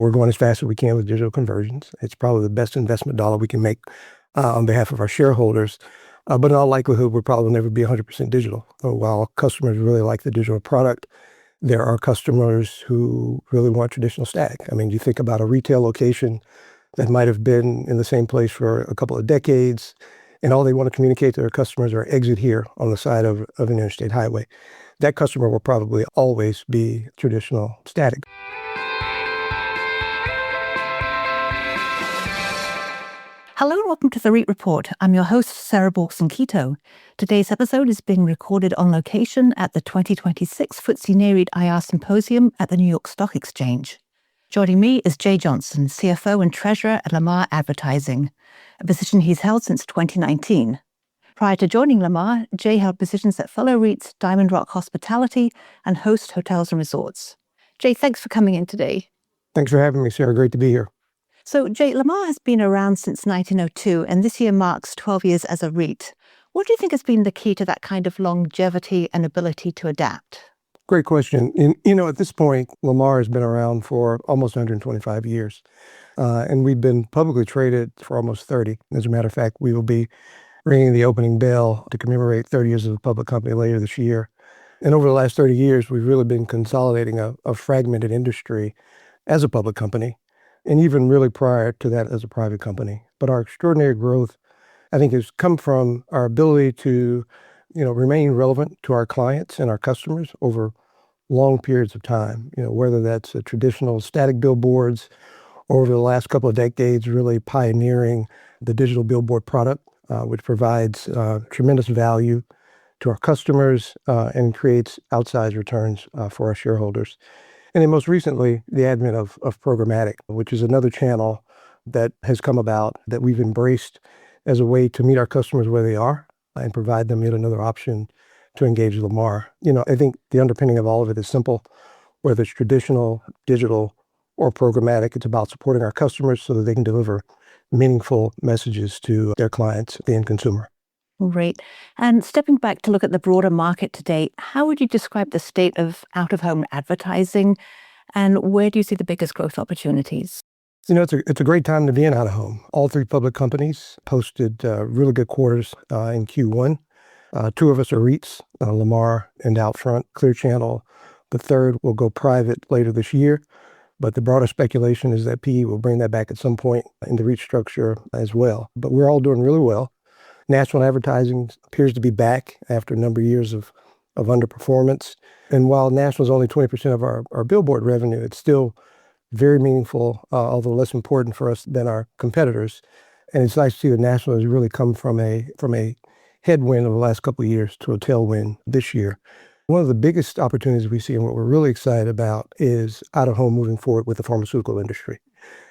We're going as fast as we can with digital conversions. It's probably the best investment dollar we can make on behalf of our shareholders. But in all likelihood, we'll probably never be 100% digital. While customers really like the digital product, there are customers who really want traditional static. I mean, you think about a retail location that might have been in the same place for a couple of decades, and all they want to communicate to their customers are exit here on the side of an interstate highway. That customer will probably always be traditional static. Hello and welcome to the REIT Report. I'm your host, Sarah Borkson-Keto. Today's episode is being recorded on location at the 2026 FTSE Nareit IR Symposium at the New York Stock Exchange. Joining me is Jay Johnson, CFO and Treasurer at Lamar Advertising, a position he's held since 2019. Prior to joining Lamar, Jay held positions at fellow REITs, Diamond Rock Hospitality, and Host Hotels and Resorts. Jay, thanks for coming in today. Thanks for having me, Sarah. Great to be here. So, Jay, Lamar has been around since 1902, and this year marks 12 years as a REIT. What do you think has been the key to that kind of longevity and ability to adapt? Great question. And, at this point, Lamar has been around for almost 125 years, and we've been publicly traded for almost 30. As a matter of fact, we will be ringing the opening bell to commemorate 30 years as a public company later this year. And over the last 30 years, we've really been consolidating a fragmented industry as a public company, and even really prior to that as a private company. But our extraordinary growth, I think, has come from our ability to, remain relevant to our clients and our customers over long periods of time, whether that's traditional static billboards or over the last couple of decades, really pioneering the digital billboard product, which provides tremendous value to our customers and creates outsized returns for our shareholders. And then most recently, the advent of programmatic, which is another channel that has come about that we've embraced as a way to meet our customers where they are and provide them yet another option to engage Lamar. I think the underpinning of all of it is simple. Whether it's traditional, digital, or programmatic, it's about supporting our customers so that they can deliver meaningful messages to their clients, the end consumer. Great. And stepping back to look at the broader market today, how would you describe the state of out-of-home advertising, and where do you see the biggest growth opportunities? It's a great time to be in out-of-home. All three public companies posted really good quarters in Q1. Two of us are REITs, Lamar and Outfront, Clear Channel. The third will go private later this year, but the broader speculation is that PE will bring that back at some point in the REIT structure as well. But we're all doing really well. National advertising appears to be back after a number of years of underperformance. And while national is only 20% of our billboard revenue, it's still very meaningful, although less important for us than our competitors. And it's nice to see that national has really come from a headwind over the last couple of years to a tailwind this year. One of the biggest opportunities we see and what we're really excited about is out-of-home moving forward with the pharmaceutical industry.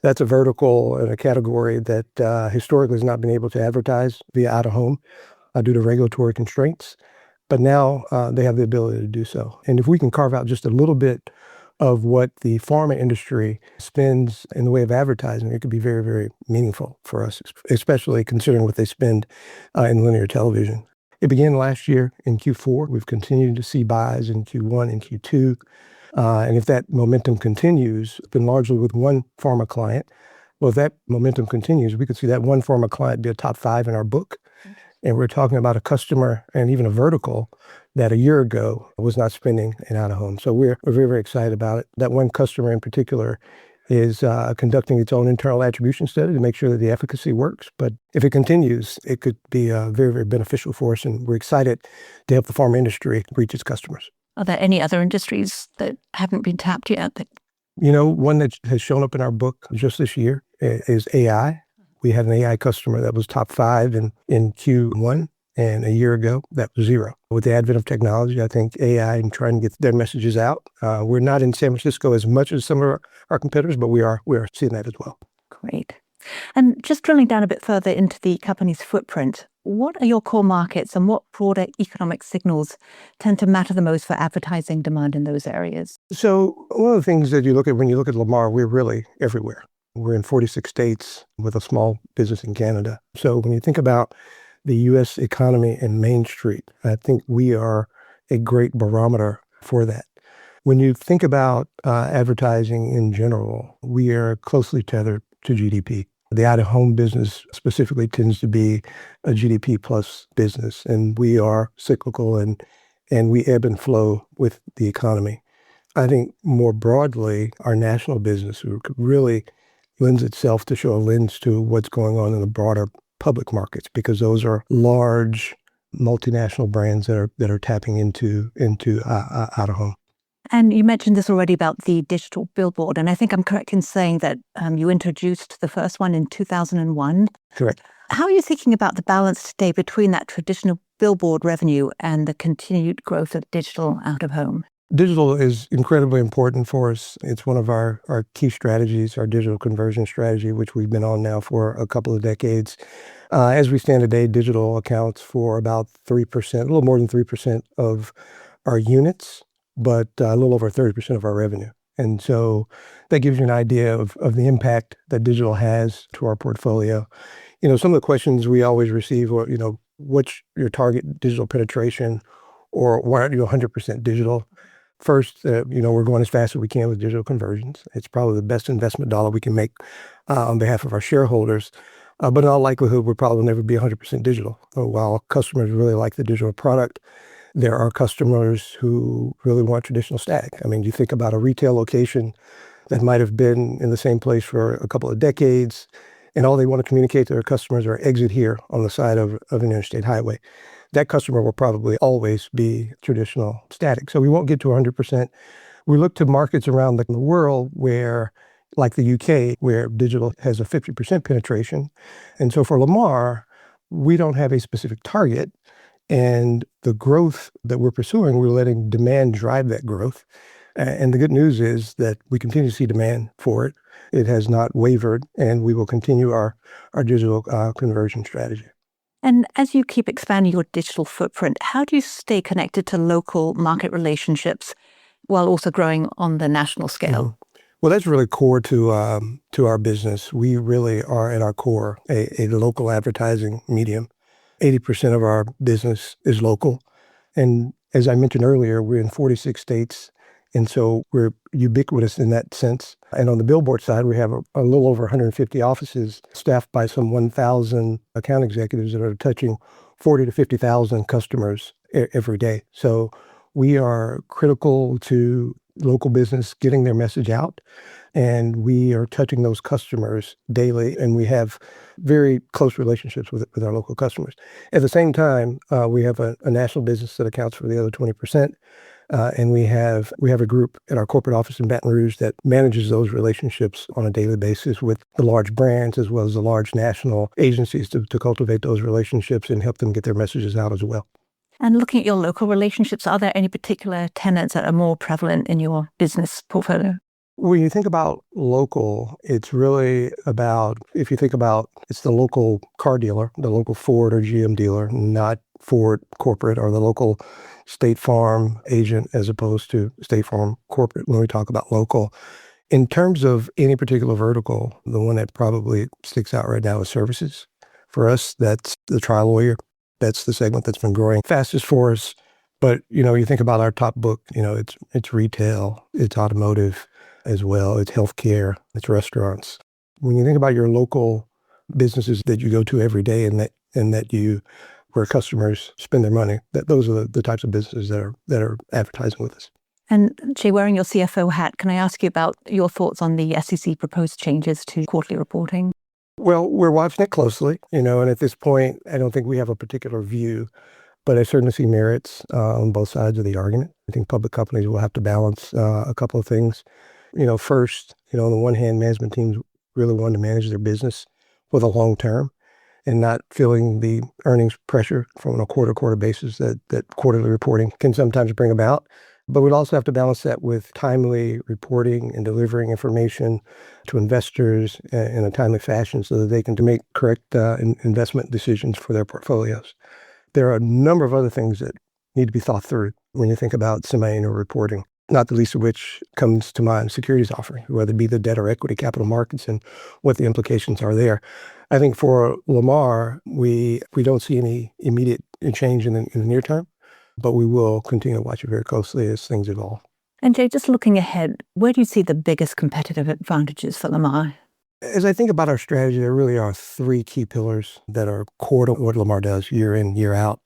That's a vertical and a category that historically has not been able to advertise via out-of-home due to regulatory constraints. But now they have the ability to do so. And if we can carve out just a little bit of what the pharma industry spends in the way of advertising, it could be very, very meaningful for us, especially considering what they spend in linear television. It began last year in Q4. We've continued to see buys in Q1 and Q2. And if that momentum continues, it's been largely with one pharma client. Well, if that momentum continues, we could see that one pharma client be a top 5 in our book. And we're talking about a customer and even a vertical that a year ago was not spending in out-of-home. So we're very, very excited about it. That one customer in particular is conducting its own internal attribution study to make sure that the efficacy works. But if it continues, it could be very, very beneficial for us. And we're excited to help the pharma industry reach its customers. Are there any other industries that haven't been tapped yet? One that has shown up in our book just this year is AI. We had an AI customer that was top 5 in Q1, and a year ago, that was 0. With the advent of technology, I think AI and trying to get their messages out. We're not in San Francisco as much as some of our competitors, but we are seeing that as well. Great. And just drilling down a bit further into the company's footprint, what are your core markets and what broader economic signals tend to matter the most for advertising demand in those areas? So one of the things that you look at when you look at Lamar, we're really everywhere. We're in 46 states with a small business in Canada. So when you think about the U.S. economy and Main Street, I think we are a great barometer for that. When you think about advertising in general, we are closely tethered to GDP. The out-of-home business specifically tends to be a GDP plus business, and we are cyclical and we ebb and flow with the economy. I think more broadly, our national business really lends itself to show a lens to what's going on in the broader public markets, because those are large multinational brands that are tapping into out of home. And you mentioned this already about the digital billboard, and I think I'm correct in saying that you introduced the first one in 2001. Correct. How are you thinking about the balance today between that traditional billboard revenue and the continued growth of digital out of home? Digital is incredibly important for us. It's one of our key strategies, our digital conversion strategy, which we've been on now for a couple of decades. As we stand today, digital accounts for about 3%, a little more than 3% of our units, but a little over 30% of our revenue. And so that gives you an idea of the impact that digital has to our portfolio. Some of the questions we always receive are, what's your target digital penetration, or why aren't you 100% digital? First, we're going as fast as we can with digital conversions. It's probably the best investment dollar we can make on behalf of our shareholders. But in all likelihood, we'll probably never be 100% digital. While customers really like the digital product, there are customers who really want traditional static. I mean, you think about a retail location that might have been in the same place for a couple of decades, and all they want to communicate to their customers are exit here on the side of an interstate highway. That customer will probably always be traditional static. So we won't get to 100%. We look to markets around the world where, like the UK, where digital has a 50% penetration. And so for Lamar, we don't have a specific target. And the growth that we're pursuing, we're letting demand drive that growth. And the good news is that we continue to see demand for it. It has not wavered, and we will continue our digital conversion strategy. And as you keep expanding your digital footprint, how do you stay connected to local market relationships while also growing on the national scale? Mm-hmm. Well, that's really core to our business. We really are at our core a local advertising medium. 80% of our business is local. And as I mentioned earlier, we're in 46 states. And so we're ubiquitous in that sense. And on the billboard side, we have a little over 150 offices staffed by some 1,000 account executives that are touching 40 to 50,000 customers every day. So we are critical to local business getting their message out. And we are touching those customers daily, and we have very close relationships with our local customers. At the same time, we have a national business that accounts for the other 20%. And we have a group at our corporate office in Baton Rouge that manages those relationships on a daily basis with the large brands as well as the large national agencies to cultivate those relationships and help them get their messages out as well. And looking at your local relationships, are there any particular tenants that are more prevalent in your business portfolio? When you think about local, it's really about, if you think about, it's the local car dealer, the local Ford or GM dealer, not Ford corporate, or the local State Farm agent as opposed to State Farm corporate when we talk about local. In terms of any particular vertical, the one that probably sticks out right now is services. For us, that's the trial lawyer. That's the segment that's been growing fastest for us. But, you think about our top book, it's retail, it's automotive as well, it's healthcare, it's restaurants. When you think about your local businesses that you go to every day and that you, where customers spend their money, those are the types of businesses that are advertising with us. And Jay, wearing your CFO hat, can I ask you about your thoughts on the SEC proposed changes to quarterly reporting? Well, we're watching it closely, and at this point, I don't think we have a particular view, but I certainly see merits on both sides of the argument. I think public companies will have to balance a couple of things. First, on the one hand, management teams really want to manage their business for the long term and not feeling the earnings pressure from a quarter-to-quarter basis that quarterly reporting can sometimes bring about. But we'd also have to balance that with timely reporting and delivering information to investors in a timely fashion so that they can make correct investment decisions for their portfolios. There are a number of other things that need to be thought through when you think about semi-annual reporting, not the least of which comes to mind securities offering, whether it be the debt or equity capital markets and what the implications are there. I think for Lamar, we don't see any immediate change in the near term, but we will continue to watch it very closely as things evolve. And Jay, just looking ahead, where do you see the biggest competitive advantages for Lamar? As I think about our strategy, there really are three key pillars that are core to what Lamar does year in, year out.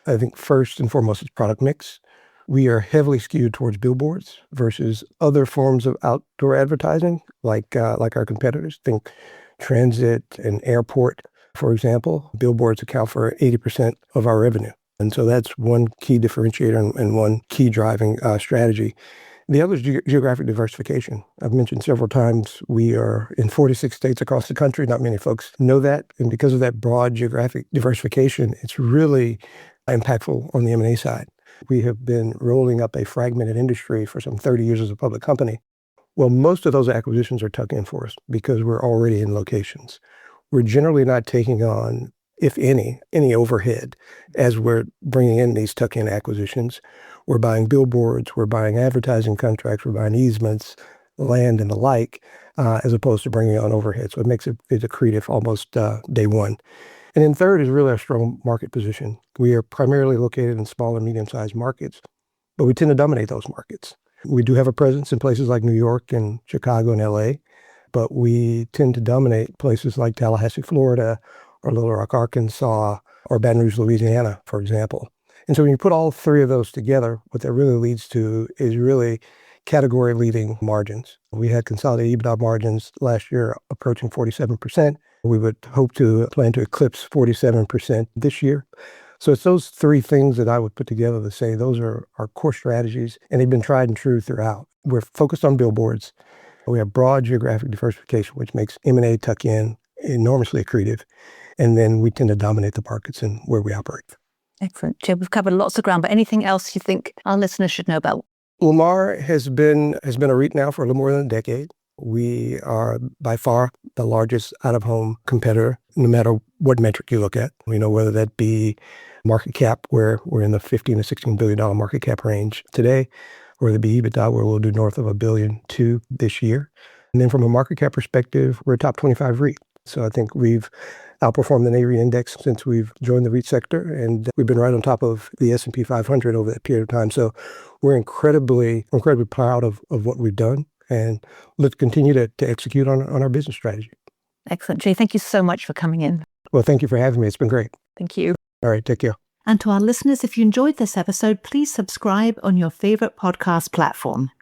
I think first and foremost is product mix. We are heavily skewed towards billboards versus other forms of outdoor advertising, like our competitors. Think transit and airport, for example. Billboards account for 80% of our revenue. And so that's one key differentiator and one key driving strategy. The other is geographic diversification. I've mentioned several times we are in 46 states across the country. Not many folks know that. And because of that broad geographic diversification, it's really impactful on the M&A side. We have been rolling up a fragmented industry for some 30 years as a public company. Well, most of those acquisitions are tuck in for us because we're already in locations. We're generally not taking on, if any overhead as we're bringing in these tuck-in acquisitions. We're buying billboards, we're buying advertising contracts, we're buying easements, land, and the like, as opposed to bringing on overhead. So it makes it accretive almost day one. And then third is really our strong market position. We are primarily located in small and medium-sized markets, but we tend to dominate those markets. We do have a presence in places like New York and Chicago and LA, but we tend to dominate places like Tallahassee, Florida, or Little Rock, Arkansas, or Baton Rouge, Louisiana, for example. And so when you put all three of those together, what that really leads to is really category-leading margins. We had consolidated EBITDA margins last year approaching 47%. We would plan to eclipse 47% this year. So it's those three things that I would put together to say those are our core strategies, and they've been tried and true throughout. We're focused on billboards. We have broad geographic diversification, which makes M&A tuck-in enormously accretive. And then we tend to dominate the markets in where we operate. Excellent. Jay, we've covered lots of ground, but anything else you think our listeners should know about? Lamar has been a REIT now for a little more than a decade. We are by far the largest out-of-home competitor, no matter what metric you look at. We know whether that be market cap, where we're in the $15 to $16 billion market cap range today, or the EBITDA, where we'll do north of $1.2 billion this year. And then from a market cap perspective, we're a top 25 REIT. So I think we've outperformed the NAREIT index since we've joined the REIT sector, and we've been right on top of the S&P 500 over that period of time. So we're incredibly proud of what we've done, and let's continue to execute on our business strategy. Excellent. Jay, thank you so much for coming in. Well, thank you for having me. It's been great. Thank you. All right, take care. And to our listeners, if you enjoyed this episode, please subscribe on your favorite podcast platform.